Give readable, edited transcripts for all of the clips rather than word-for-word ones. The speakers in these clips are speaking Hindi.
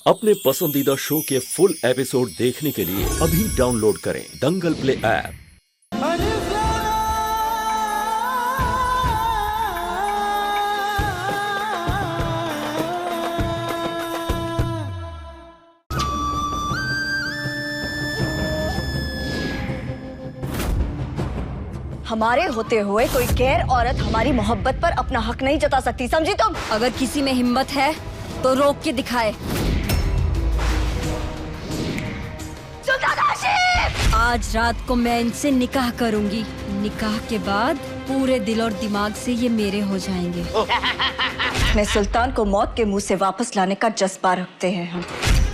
अपने पसंदीदा शो के फुल एपिसोड देखने के लिए अभी डाउनलोड करें दंगल प्ले ऐप। हमारे होते हुए कोई गैर औरत हमारी मोहब्बत पर अपना हक नहीं जता सकती, समझी तुम? अगर किसी में हिम्मत है तो रोक के दिखाए। सुल्तान आशिफ! आज रात को मैं इनसे निकाह करूंगी। निकाह के बाद पूरे दिल और दिमाग से ये मेरे हो जाएंगे। अपने सुल्तान को मौत के मुंह से वापस लाने का जज्बा रखते हैं हम।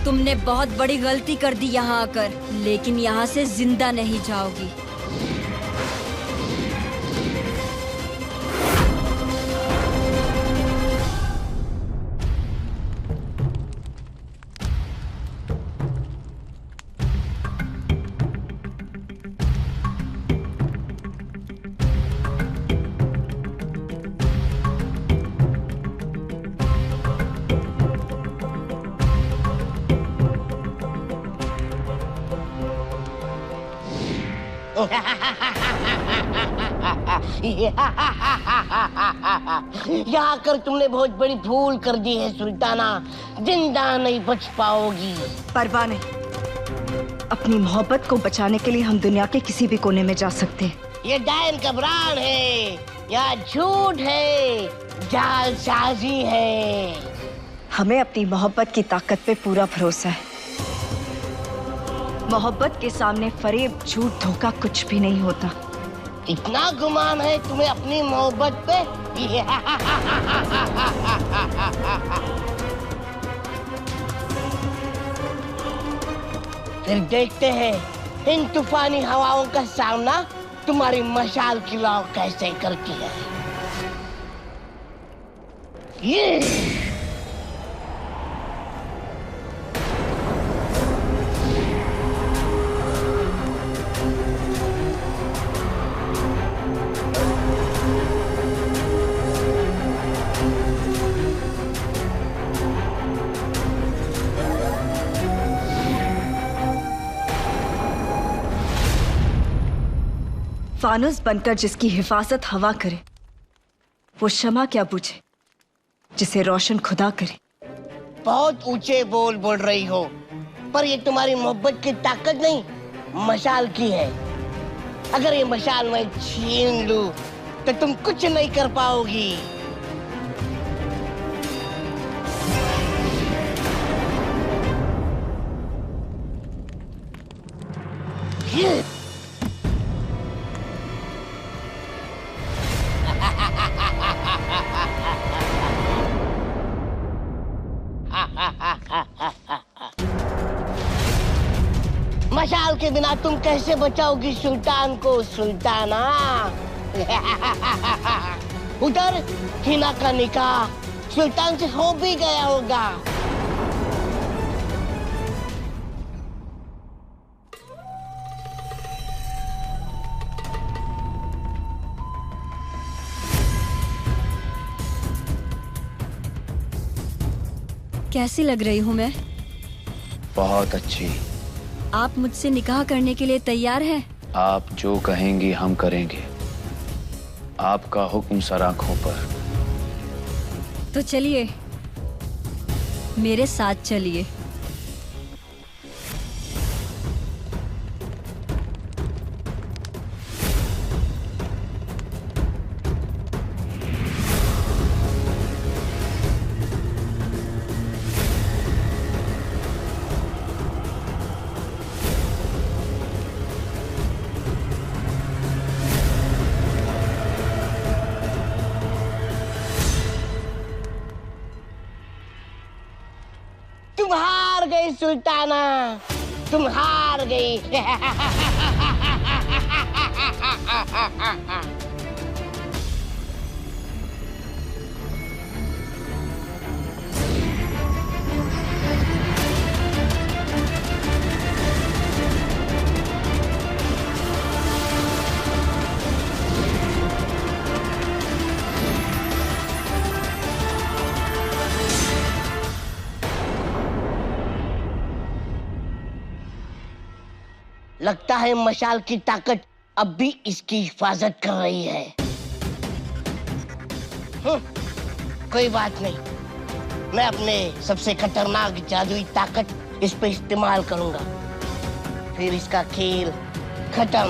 तुमने बहुत बड़ी गलती कर दी यहाँ आकर, लेकिन यहाँ से जिंदा नहीं जाओगी। यहाँ कर तुमने बहुत बड़ी भूल कर दी है सुल्ताना, जिंदा नहीं बच पाओगी। परवाह नहीं, अपनी मोहब्बत को बचाने के लिए हम दुनिया के किसी भी कोने में जा सकते हैं। ये डायन का ब्रांड है या झूठ है, जालसाजी है। हमें अपनी मोहब्बत की ताकत पे पूरा भरोसा है। मोहब्बत के सामने फरेब, झूठ, धोखा कुछ भी नहीं होता। इतना गुमान है तुम्हें अपनी मोहब्बत पे? फिर देखते हैं इन तूफानी हवाओं का सामना तुम्हारी मशाल की लौ कैसे करती है। ये फानुस बनकर जिसकी हिफाजत हवा करे, वो शमा क्या बुझे जिसे रोशन खुदा करे। बहुत ऊंचे बोल बोल रही हो, पर ये तुम्हारी मोहब्बत की ताकत नहीं, मशाल की है। अगर ये मशाल मैं छीन लूं, तो तुम कुछ नहीं कर पाओगी। मशाल के बिना तुम कैसे बचाओगी सुल्तान को, सुल्ताना? उधर हिना का निकाह सुल्तान से हो भी गया होगा। कैसी लग रही हूँ मैं? बहुत अच्छी। आप मुझसे निकाह करने के लिए तैयार हैं? आप जो कहेंगी हम करेंगे। आपका हुक्म सर आंखों पर। तो चलिए, मेरे साथ चलिए। तुम हार गई सुल्ताना, तुम हार गई। लगता है मशाल की ताकत अब भी इसकी हिफाजत कर रही है। कोई बात नहीं, मैं अपने सबसे खतरनाक जादुई ताकत इस पे इस्तेमाल करूंगा, फिर इसका खेल खत्म।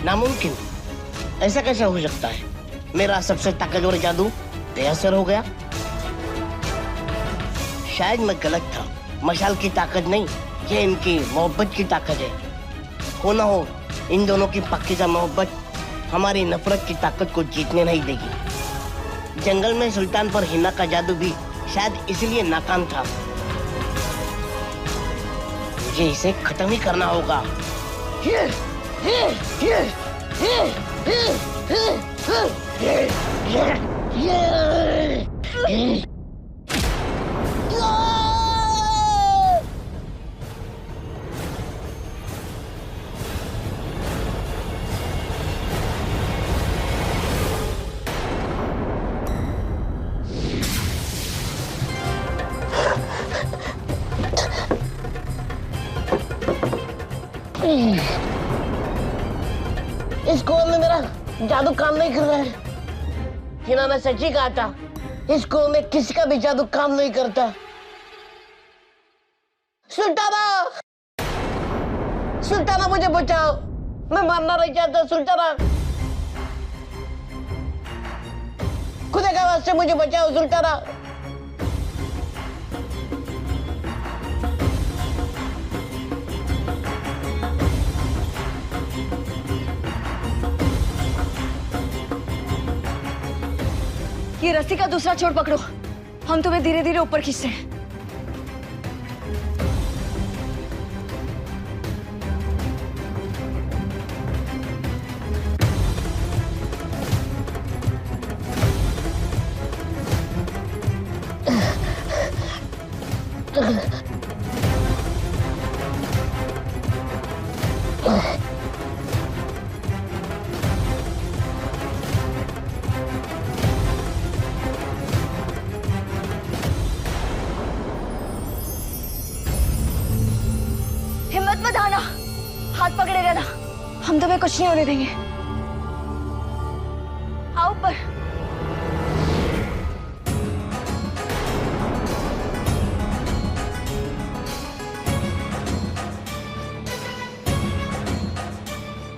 नामुमकिन, ऐसा कैसे हो सकता है? मेरा सबसे ताकतवर जादू बेअसर हो गया। शायद मैं गलत था, मशाल की ताकत नहीं, ये इनकी मोहब्बत की ताकत है। हो ना हो, इन दोनों की पाकीज़ा मोहब्बत हमारी नफरत की ताकत को जीतने नहीं देगी। जंगल में सुल्तान पर हिना का जादू भी शायद इसलिए नाकाम था। मुझे इसे खत्म ही करना होगा। इस कुएं में मेरा जादू काम नहीं कर रहा है। हिना ने सच ही कहा था, इस कुएं में किसी का भी जादू काम नहीं करता। सुल्ताना, सुल्ताना मुझे बचाओ, मैं मरना नहीं चाहता। सुल्ताना, खुदा के वास्ते मुझे बचाओ। सुल्ताना, ये रस्सी का दूसरा छोर पकड़ो, हम तुम्हें धीरे धीरे ऊपर खींचते हैं। मत आना, हाथ पकड़े रहना, हम तुम्हें कुछ नहीं होने देंगे। आओ ऊपर।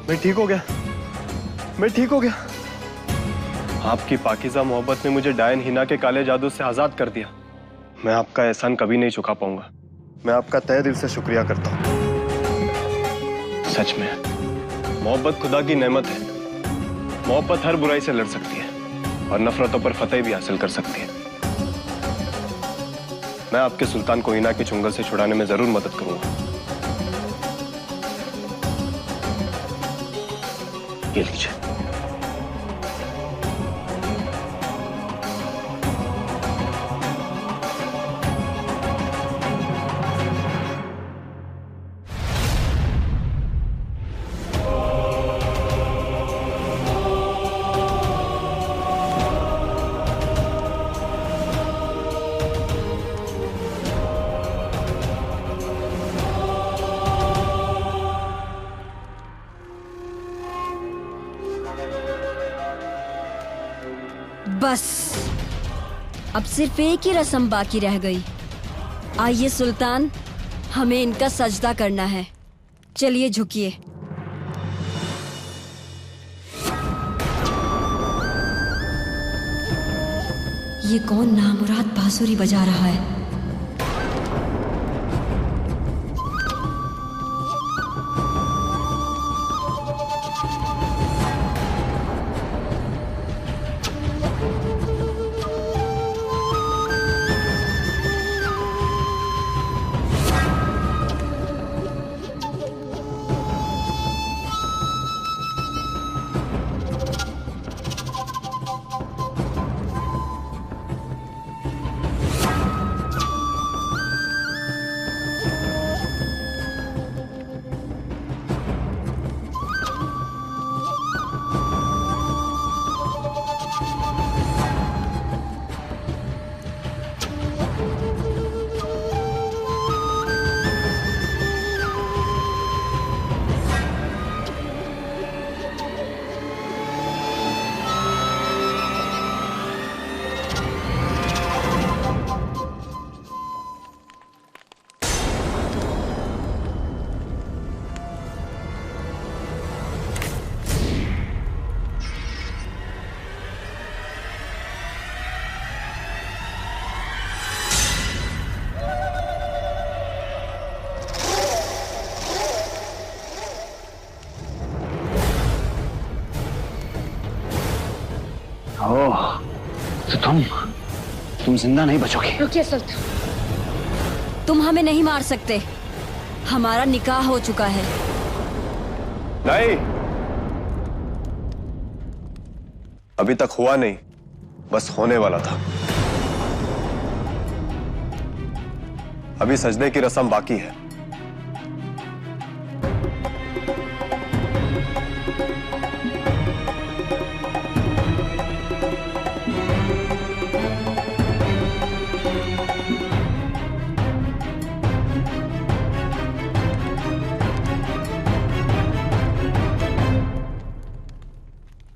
मैं ठीक हो गया, मैं ठीक हो गया। आपकी पाकीज़ा मोहब्बत ने मुझे डायन हिना के काले जादू से आजाद कर दिया। मैं आपका एहसान कभी नहीं चुका पाऊंगा। मैं आपका तहे दिल से शुक्रिया करता हूँ। सच में मोहब्बत खुदा की नेमत है। मोहब्बत हर बुराई से लड़ सकती है और नफरतों पर फतेह भी हासिल कर सकती है। मैं आपके सुल्तान को हिना के चुंगल से छुड़ाने में जरूर मदद करूंगा। ये लीजिए। बस अब सिर्फ एक ही रस्म बाकी रह गई। आइए सुल्तान, हमें इनका सजदा करना है। चलिए झुकिए। ये कौन नामुराद बांसुरी बजा रहा है? ओह, तो तुम जिंदा नहीं बचोगे। रुकिए सुल्तान, तुम हमें नहीं मार सकते। हमारा निकाह हो चुका है। नहीं, अभी तक हुआ नहीं, बस होने वाला था। अभी सजदे की रस्म बाकी है।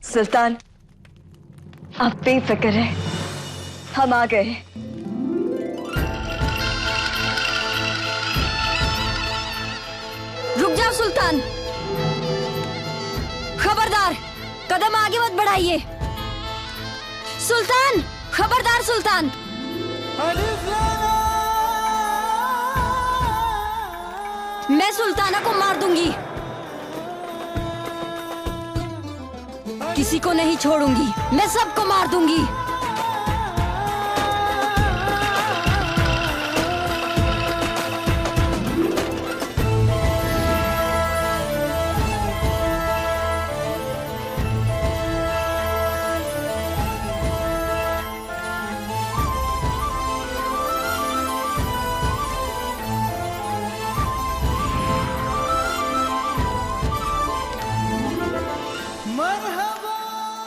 सुल्तान, आप बेफिक्र हैं, हम आ गए। रुक जाओ सुल्तान, खबरदार, कदम आगे मत बढ़ाइए। सुल्तान, खबरदार सुल्तान। मैं सुल्ताना को मार दूंगी, किसी को नहीं छोड़ूंगी, मैं सबको मार दूंगी।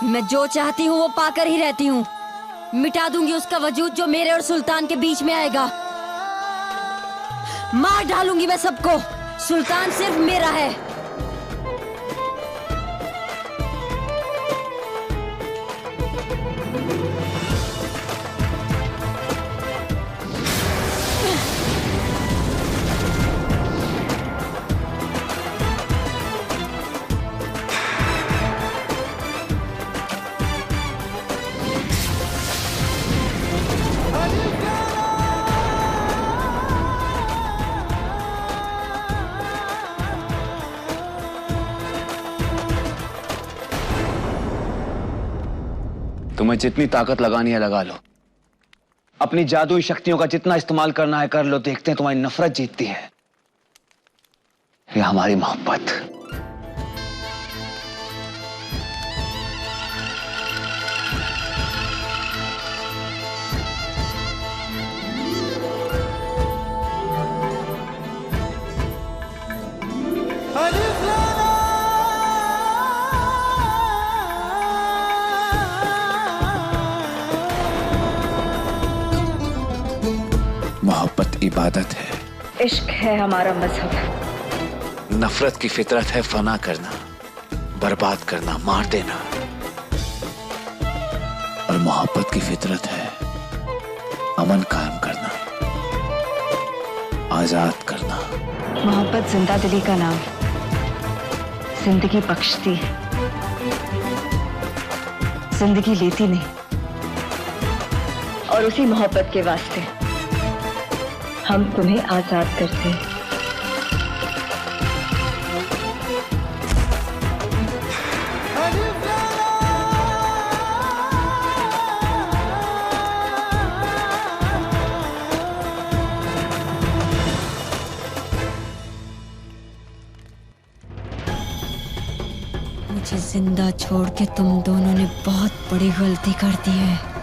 मैं जो चाहती हूँ वो पाकर ही रहती हूँ। मिटा दूंगी उसका वजूद जो मेरे और सुल्तान के बीच में आएगा। मार डालूंगी मैं सबको। सुल्तान सिर्फ मेरा है। तुम्हें जितनी ताकत लगानी है लगा लो, अपनी जादुई शक्तियों का जितना इस्तेमाल करना है कर लो। देखते हैं तुम्हारी नफरत जीतती है या हमारी मोहब्बत। मोहब्बत इबादत है, इश्क है हमारा मजहब। नफरत की फितरत है फना करना, बर्बाद करना, मार देना। और मोहब्बत की फितरत है अमन कायम करना, आजाद करना। मोहब्बत जिंदा दिली का नाम है, जिंदगी बख्शती है, जिंदगी लेती नहीं। और उसी मोहब्बत के वास्ते हम तुम्हें आजाद करते हैं। मुझे जिंदा छोड़ के तुम दोनों ने बहुत बड़ी गलती कर दी है।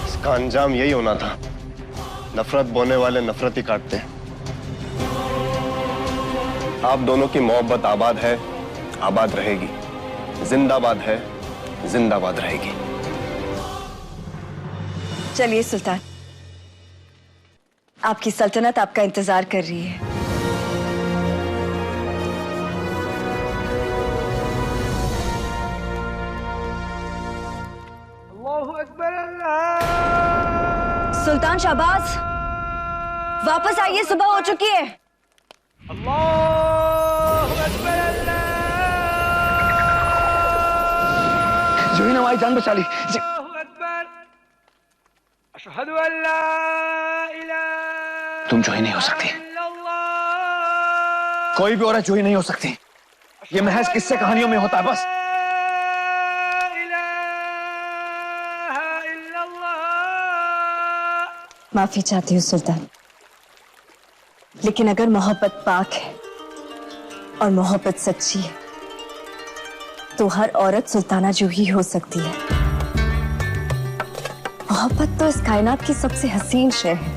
इसका अंजाम यही होना था। नफरत बोने वाले नफरत ही काटते हैं। आप दोनों की मोहब्बत आबाद है, आबाद रहेगी। जिंदाबाद है, जिंदाबाद रहेगी। चलिए सुल्तान, आपकी सल्तनत आपका इंतजार कर रही है। सुल्तान शाहबाज, वापस आइए, सुबह हो चुकी है। जो ही ने हमारी जान बचा ली। तुम जो ही नहीं हो सकती। कोई भी औरत जो ही नहीं हो सकती। ये महज किस्से कहानियों में होता है बस। माफी चाहती हूँ सुल्तान, लेकिन अगर मोहब्बत पाक है और मोहब्बत सच्ची है तो हर औरत सुल्ताना जो ही हो सकती है। मोहब्बत तो इस कायनात की सबसे हसीन शय है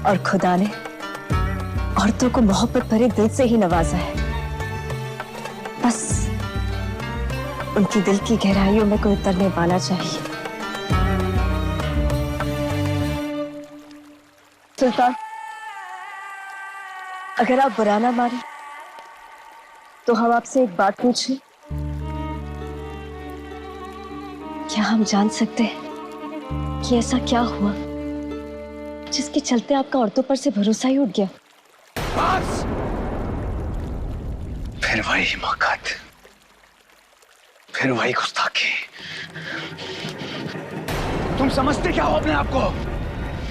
और खुदा ने औरतों को मोहब्बत भरे दिल से ही नवाजा है। बस उनकी दिल की गहराइयों में कोई उतरने वाला चाहिए। सुल्तान, अगर आप बुरा ना माने तो हम आपसे एक बात पूछें। क्या हम जान सकते हैं कि ऐसा क्या हुआ जिसके चलते आपका औरतों पर से भरोसा ही उठ गया? बस फिर वही हिमाकत, फिर वही गुस्ताखी। तुम समझते क्या हो अपने आप को?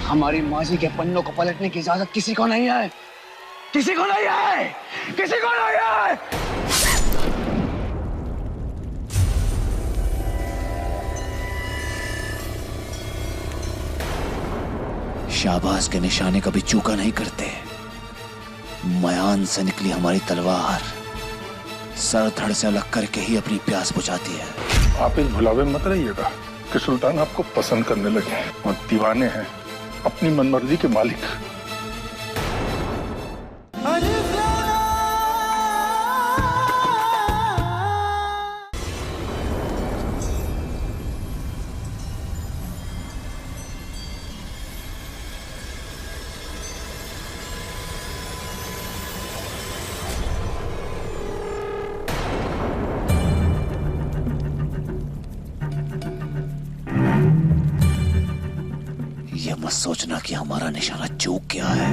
हमारी माजी के पन्नों को पलटने की इजाजत किसी को नहीं है, किसी को नहीं है, किसी को नहीं है। शाहबाज के निशाने कभी चूका नहीं करते। मयान से निकली हमारी तलवार सर धड़ से अलग करके ही अपनी प्यास बुझाती है। आप इस भुलावे मत रहिएगा कि सुल्तान आपको पसंद करने लगे हैं और दीवाने हैं, अपनी मनमर्जी के मालिक। ये मत सोचना कि हमारा निशाना चूक गया है।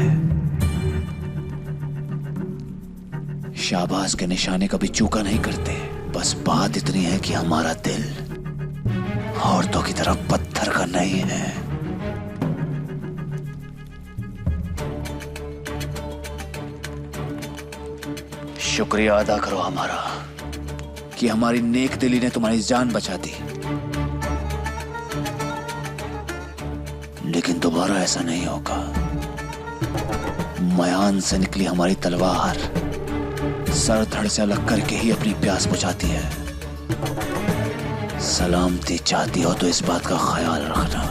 शाहबाज के निशाने कभी चूका नहीं करते। बस बात इतनी है कि हमारा दिल औरतों की तरफ पत्थर का नहीं है। शुक्रिया अदा करो हमारा कि हमारी नेक दिली ने तुम्हारी जान बचा दी। लेकिन दोबारा ऐसा नहीं होगा। मयान से निकली हमारी तलवार सर धड़ से अलग करके ही अपनी प्यास बुझाती है। सलामती चाहती हो तो इस बात का ख्याल रखना।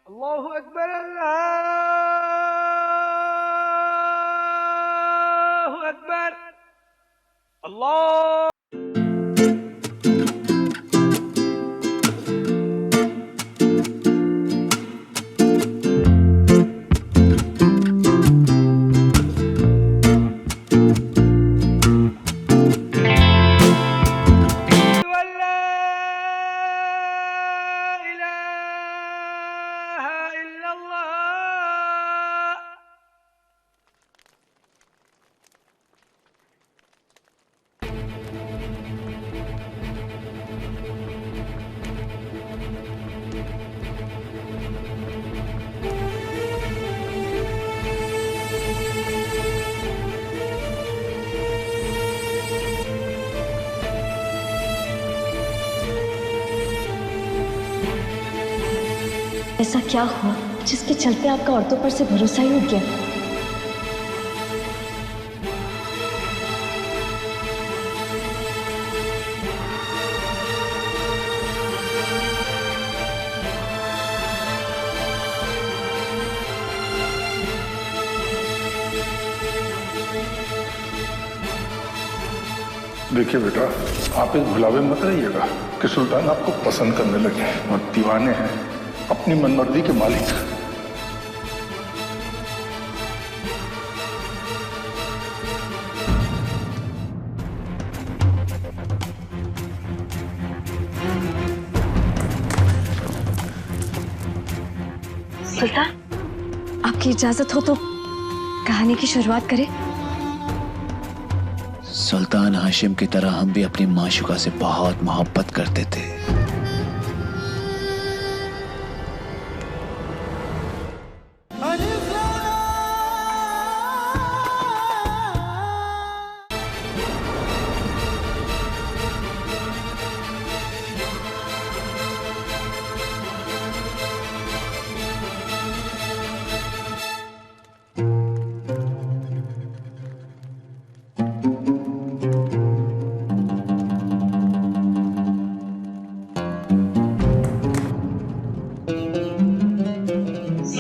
अल्लाहु अकबर, अल्लाहु अकबर, अल्लाह। ऐसा क्या हुआ जिसके चलते आपका औरतों पर से भरोसा ही उठ गया? देखिए बेटा, आप इस भुलावे मत रहिएगा कि सुल्तान आपको पसंद करने लगे हैं और दीवाने हैं, अपनी मनमर्जी के मालिक। सुल्तान, आपकी इजाजत हो तो कहानी की शुरुआत करें। सुल्तान हाशिम की तरह हम भी अपनी माशुका से बहुत मोहब्बत करते थे।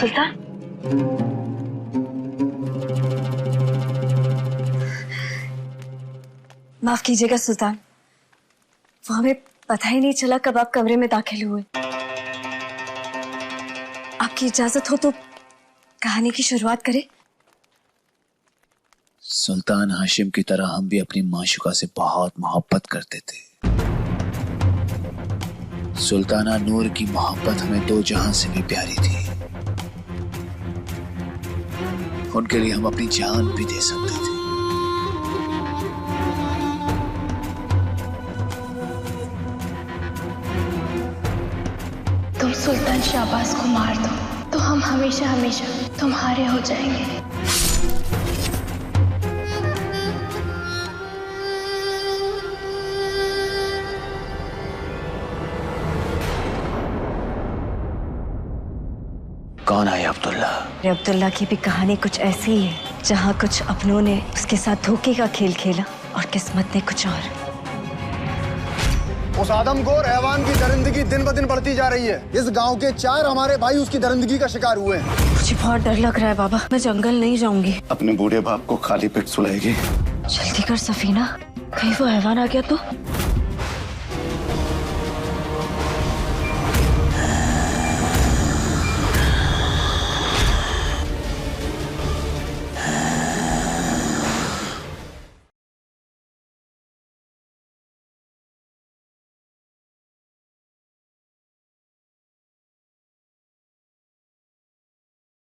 सुल्तान, माफ कीजिएगा सुल्तान, वो हमें पता ही नहीं चला कब आप कमरे में दाखिल हुए। आपकी इजाजत हो तो कहानी की शुरुआत करें। सुल्तान हाशिम की तरह हम भी अपनी माशुका से बहुत मोहब्बत करते थे। सुल्ताना नूर की मोहब्बत हमें दो जहां से भी प्यारी थी। उनके लिए हम अपनी जान भी दे सकते थे। तुम सुल्तान शाहबाज को मार दो तो हम हमेशा हमेशा तुम्हारे हो जाएंगे। कौन है अब्दुल्ला? अब्दुल्ला की भी कहानी कुछ ऐसी ही है, जहाँ कुछ अपनों ने उसके साथ धोखे का खेल खेला और किस्मत ने कुछ और। उस आदमखोर हैवान की दरिंदगी दिन ब दिन बढ़ती जा रही है। इस गांव के 4 हमारे भाई उसकी दरिंदगी का शिकार हुए हैं। मुझे बहुत डर लग रहा है बाबा, मैं जंगल नहीं जाऊंगी। अपने बूढ़े बाप को खाली पेट सुलाएगी। जल्दी कर सफीना, कहीं वो हैवान आ गया तो।